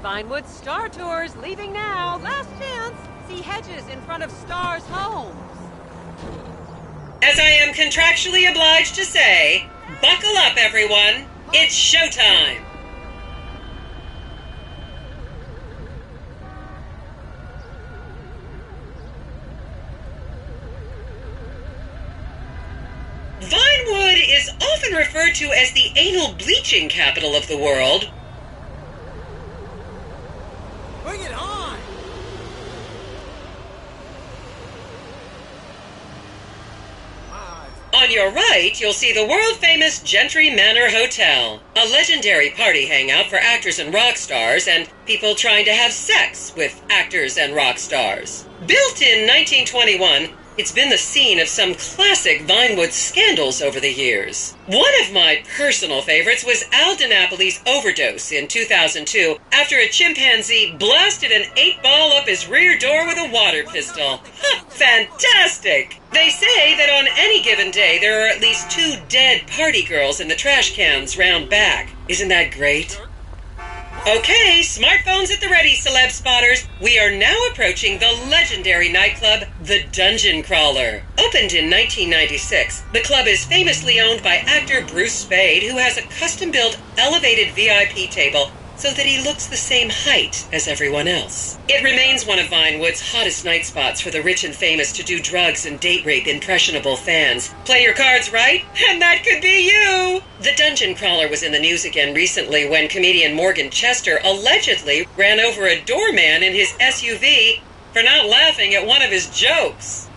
Vinewood Star Tours leaving now. Last chance. See hedges in front of Star's homes. As I am contractually obliged to say, buckle up, everyone. It's showtime. Vinewood is often referred to as the anal bleaching capital of the world. Bring it on! On your right, you'll see the world-famous Gentry Manor Hotel, a legendary party hangout for actors and rock stars and people trying to have sex with actors and rock stars. Built in 1921, it's been the scene of some classic Vinewood scandals over the years. One of my personal favorites was Al DiNapoli's overdose in 2002 after a chimpanzee blasted an 8-ball up his rear door with a water pistol. Fantastic! They say that on any given day there are at least 2 dead party girls in the trash cans round back. Isn't that great? Okay, smartphones at the ready, celeb spotters. We are now approaching the legendary nightclub, the Dungeon Crawler. Opened in 1996, the club is famously owned by actor Bruce Spade, who has a custom-built elevated VIP table so that he looks the same height as everyone else. It remains one of Vinewood's hottest night spots for the rich and famous to do drugs and date rape impressionable fans. Play your cards right, and that could be you! The Dungeon Crawler was in the news again recently when comedian Morgan Chester allegedly ran over a doorman in his SUV for not laughing at one of his jokes.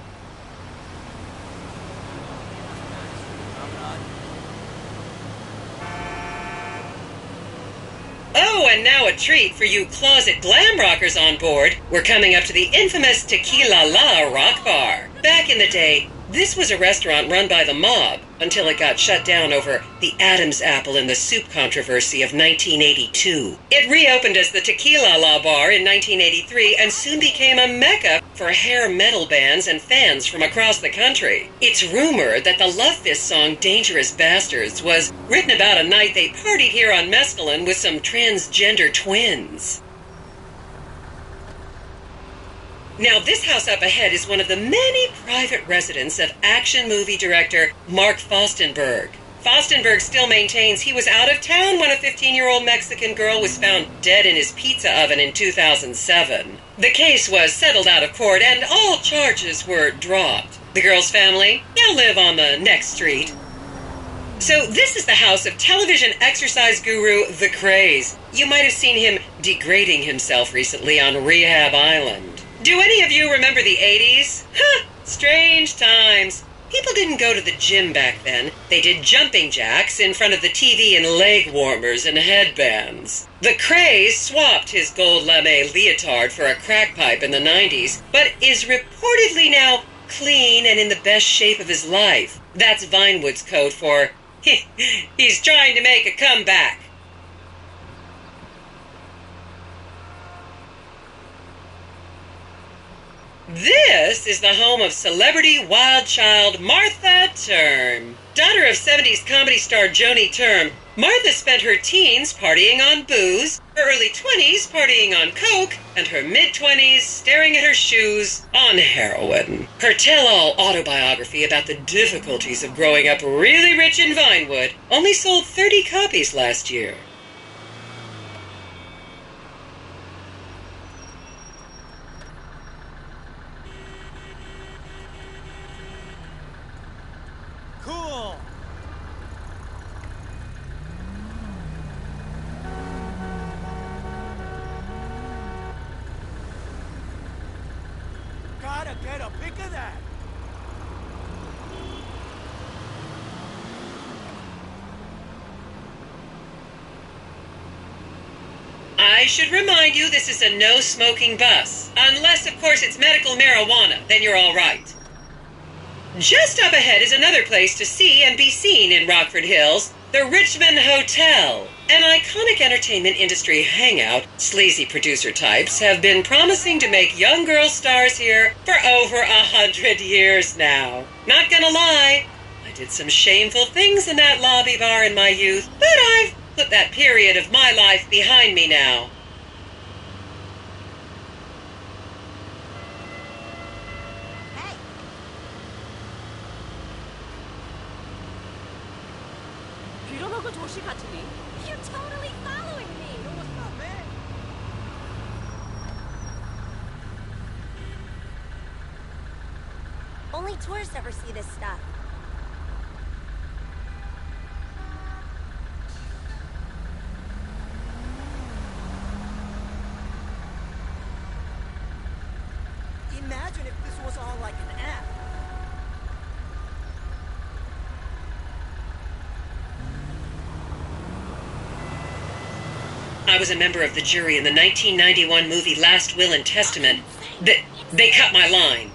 Oh, and now a treat for you closet glam rockers on board. We're coming up to the infamous Tequila La Rock Bar. Back in the day, this was a restaurant run by the mob until it got shut down over the Adam's apple in the soup controversy of 1982. It reopened as the Tequila La Bar in 1983 and soon became a mecca for hair metal bands and fans from across the country. It's rumored that the Love Fist song Dangerous Bastards was written about a night they partied here on mescaline with some transgender twins. Now, this house up ahead is one of the many private residences of action movie director Mark Fostenberg. Fostenberg still maintains he was out of town when a 15-year-old Mexican girl was found dead in his pizza oven in 2007. The case was settled out of court and all charges were dropped. The girl's family now live on the next street. So this is the house of television exercise guru The Craze. You might have seen him degrading himself recently on Rehab Island. Do any of you remember the 80s? Strange times. People didn't go to the gym back then. They did jumping jacks in front of the TV and leg warmers and headbands. The Craze swapped his gold lame leotard for a crack pipe in the 90s, but is reportedly now clean and in the best shape of his life. That's Vinewood's code for, he's trying to make a comeback. This is the home of celebrity wild child Martha Term. Daughter of 70s comedy star Joni Term, Martha spent her teens partying on booze, her early 20s partying on coke, and her mid-20s staring at her shoes on heroin. Her tell-all autobiography about the difficulties of growing up really rich in Vinewood only sold 30 copies last year. Cool! Gotta get a pic of that! I should remind you this is a no-smoking bus. Unless, of course, it's medical marijuana, then you're all right. Just up ahead is another place to see and be seen in Rockford Hills, the Richmond Hotel. An iconic entertainment industry hangout, sleazy producer types have been promising to make young girl stars here for over 100 years now. Not gonna lie, I did some shameful things in that lobby bar in my youth, but I've put that period of my life behind me now. You're totally following me. What's up, man? Only tourists ever see this stuff. Imagine if this was all like an app. I was a member of the jury in the 1991 movie Last Will and Testament. They cut my line.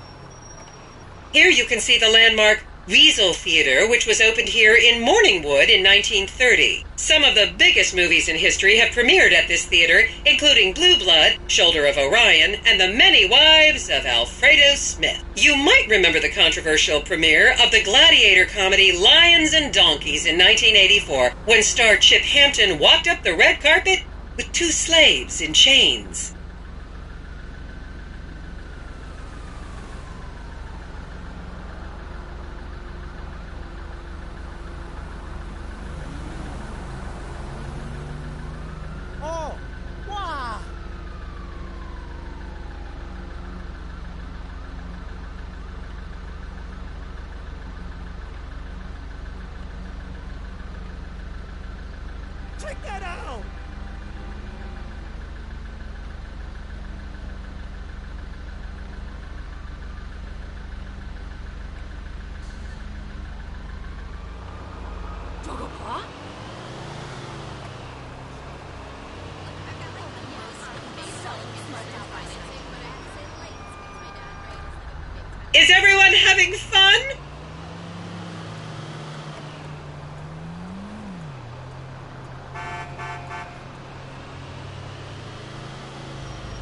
Here you can see the landmark Weasel Theater, which was opened here in Morningwood in 1930. Some of the biggest movies in history have premiered at this theater, including Blue Blood, Shoulder of Orion, and The Many Wives of Alfredo Smith. You might remember the controversial premiere of the gladiator comedy Lions and Donkeys in 1984, when star Chip Hampton walked up the red carpet with two slaves in chains. Oh, wow. Check that out. Is everyone having fun?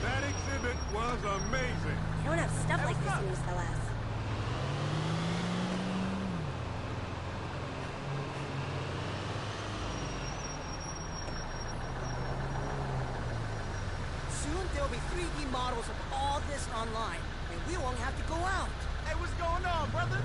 That exhibit was amazing. They don't have stuff like this in East LS. Soon there'll be 3D models of all this online, and we won't have to go out. Hey, what's going on, brother?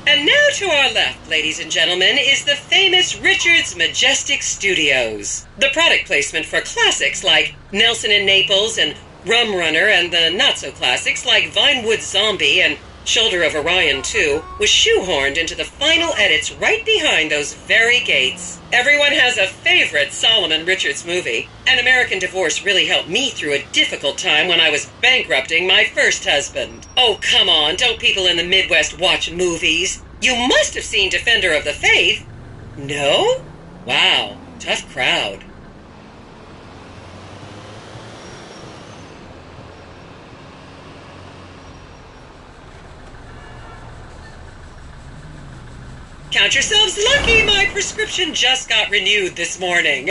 And now to our left, ladies and gentlemen, is the famous Richards Majestic Studios. The product placement for classics like Nelson in Naples and Rum Runner, and the not-so-classics like Vinewood Zombie and Shoulder of Orion 2 was shoehorned into the final edits right behind those very gates. Everyone has a favorite Solomon Richards movie. An American Divorce really helped me through a difficult time when I was bankrupting my first husband. Oh, come on, don't people in the Midwest watch movies? You must have seen Defender of the Faith. No? Wow, tough crowd. Count yourselves lucky, my prescription just got renewed this morning.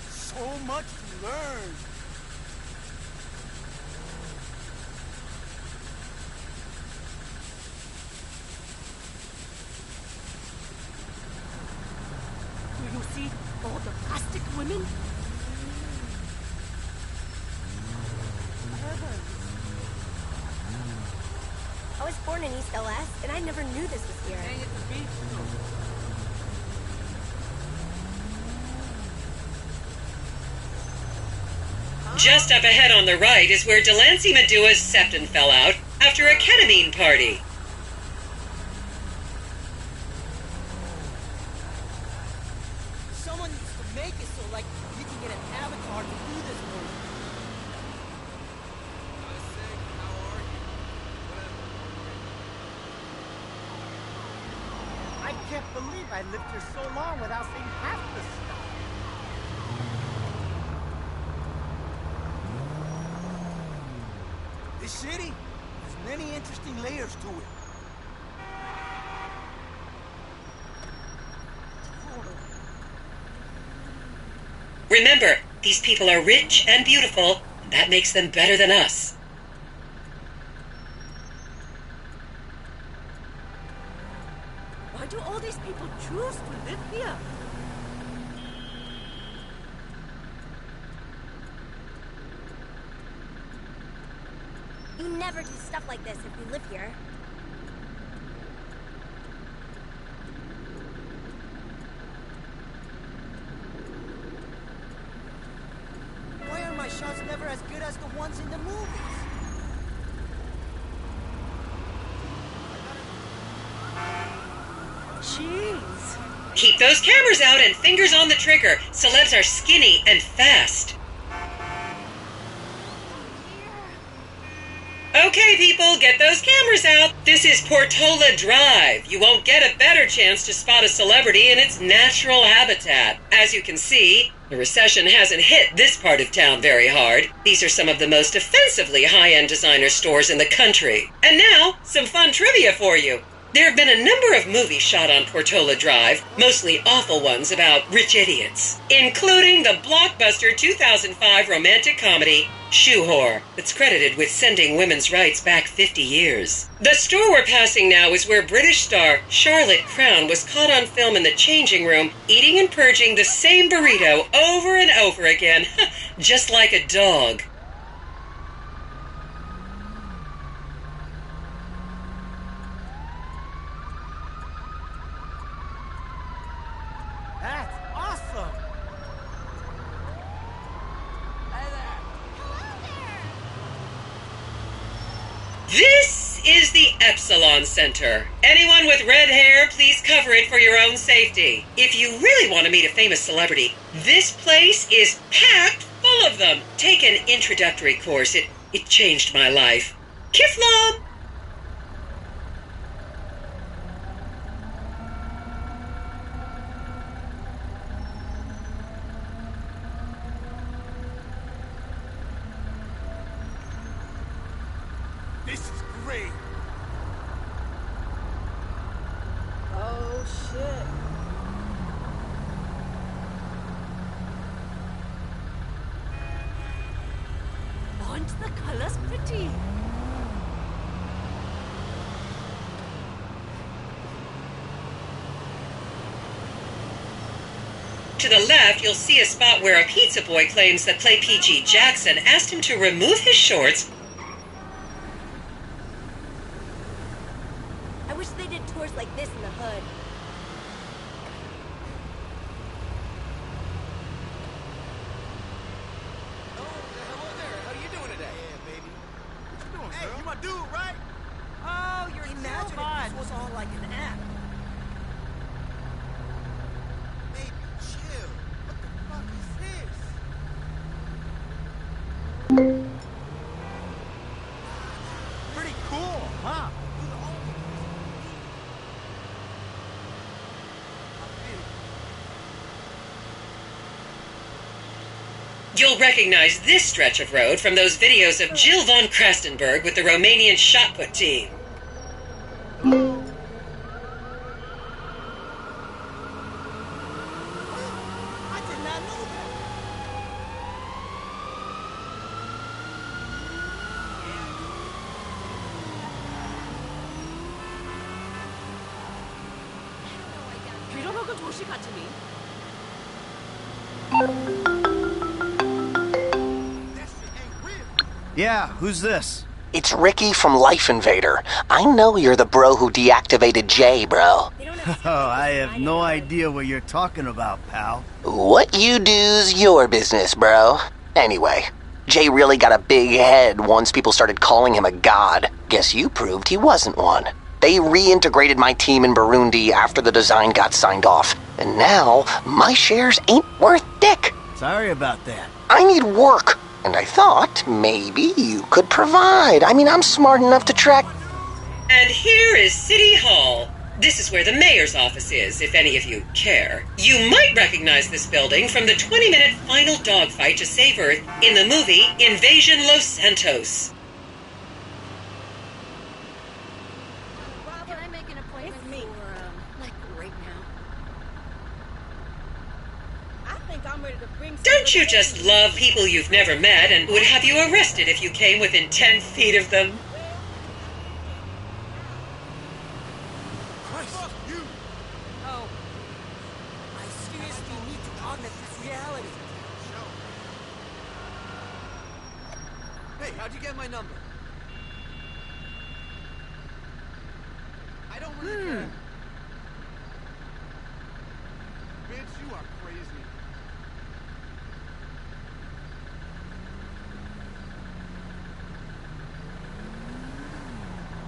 So much to learn. Do you see all the plastic women? I was born in East LS, and I never knew this was here. Just up ahead on the right is where Delancey Medua's septon fell out after a ketamine party. Someone needs to make it so, like, you can get an avatar to do this movie. I can't believe I lived here so long without seeing half the stuff. This city has many interesting layers to it. Remember, these people are rich and beautiful, and that makes them better than us. Why do all these people choose to live here? You never do stuff like this if we live here. Why are my shots never as good as the ones in the movies? Jeez. Keep those cameras out and fingers on the trigger. Celebs are skinny and fast. Okay, people, get those cameras out. This is Portola Drive. You won't get a better chance to spot a celebrity in its natural habitat. As you can see, the recession hasn't hit this part of town very hard. These are some of the most offensively high-end designer stores in the country. And now, some fun trivia for you. There have been a number of movies shot on Portola Drive, mostly awful ones about rich idiots, including the blockbuster 2005 romantic comedy Shoe Whore, that's credited with sending women's rights back 50 years. The store we're passing now is where British star Charlotte Crown was caught on film in the changing room, eating and purging the same burrito over and over again, just like a dog. That's awesome. This is the Epsilon Center. Anyone with red hair, please cover it for your own safety. If you really want to meet a famous celebrity, this place is packed full of them. Take an introductory course. It changed my life. Kiflam! This is great. Oh, shit. Aren't the colors pretty? To the left, you'll see a spot where a pizza boy claims that Play PG Jackson asked him to remove his shorts. I wish they did tours like this in the hood. Hello there. How you doing today? Yeah, baby. What you doing, hey, you my dude, right? Oh, you're Imagine so if fun. this was all like an app. Baby, chill. What the fuck is this? Pretty cool, huh? You'll recognize this stretch of road from those videos of Jill von Krastenberg with the Romanian shot put team. I did not know that. 빌어먹은 도시 같으니. That shit ain't real. Yeah, who's this? It's Ricky from Life Invader. I know you're the bro who deactivated Jay, bro. They don't have Oh, I have no idea what you're talking about, pal. What you do's your business, bro. Anyway, Jay really got a big head once people started calling him a god. Guess you proved he wasn't one. They reintegrated my team in Burundi after the design got signed off. And now, my shares ain't worth dick. Sorry about that. I need work. And I thought maybe you could provide. I mean, I'm smart enough to track... And here is City Hall. This is where the mayor's office is, if any of you care. You might recognize this building from the 20-minute final dogfight to save Earth in the movie Invasion Los Santos. Can I make an appointment for, like, right now? I think I'm ready to bring some Don't you little just babies. love people you've never met and would have you arrested if you came within 10 feet of them? Christ, fuck you. Oh, I seriously need to augment this reality. Hey, how'd you get my number? Bitch, you are crazy.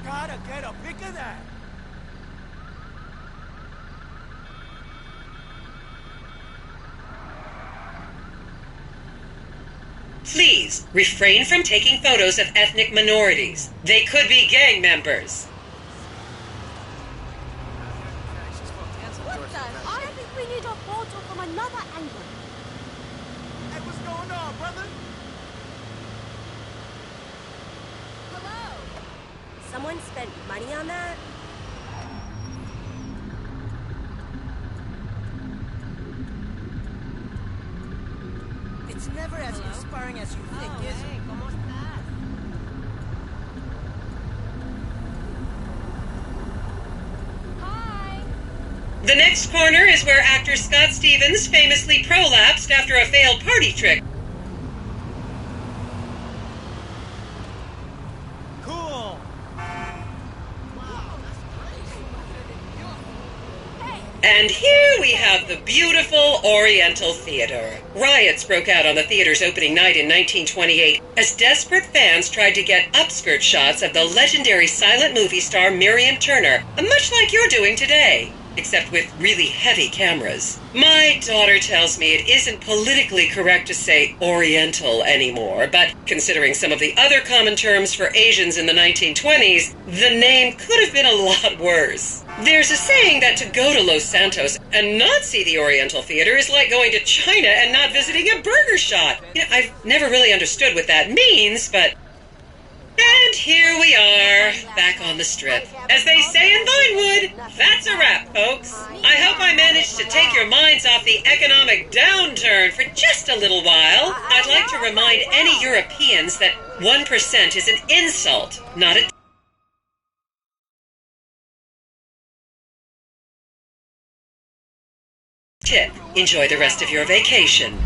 Gotta get a pic of that. Please refrain from taking photos of ethnic minorities. They could be gang members. What the? I think we need a photo from another angle. Hey, what's going on, brother? Hello? Someone spent money on that? It's never as inspiring as you think, is it? Hi. The next corner is where actor Scott Stevens famously prolapsed after a failed party trick. Cool. And here we have the beautiful Oriental Theater. Riots broke out on the theater's opening night in 1928 as desperate fans tried to get upskirt shots of the legendary silent movie star Miriam Turner, much like you're doing today, except with really heavy cameras. My daughter tells me it isn't politically correct to say Oriental anymore, but considering some of the other common terms for Asians in the 1920s, the name could have been a lot worse. There's a saying that to go to Los Santos and not see the Oriental Theater is like going to China and not visiting a burger shop. I've never really understood what that means, but... And here we are, back on the strip. As they say in Vinewood, that's a wrap, folks. I hope I managed to take your minds off the economic downturn for just a little while. I'd like to remind any Europeans that 1% is an insult, not a tip. Enjoy the rest of your vacation.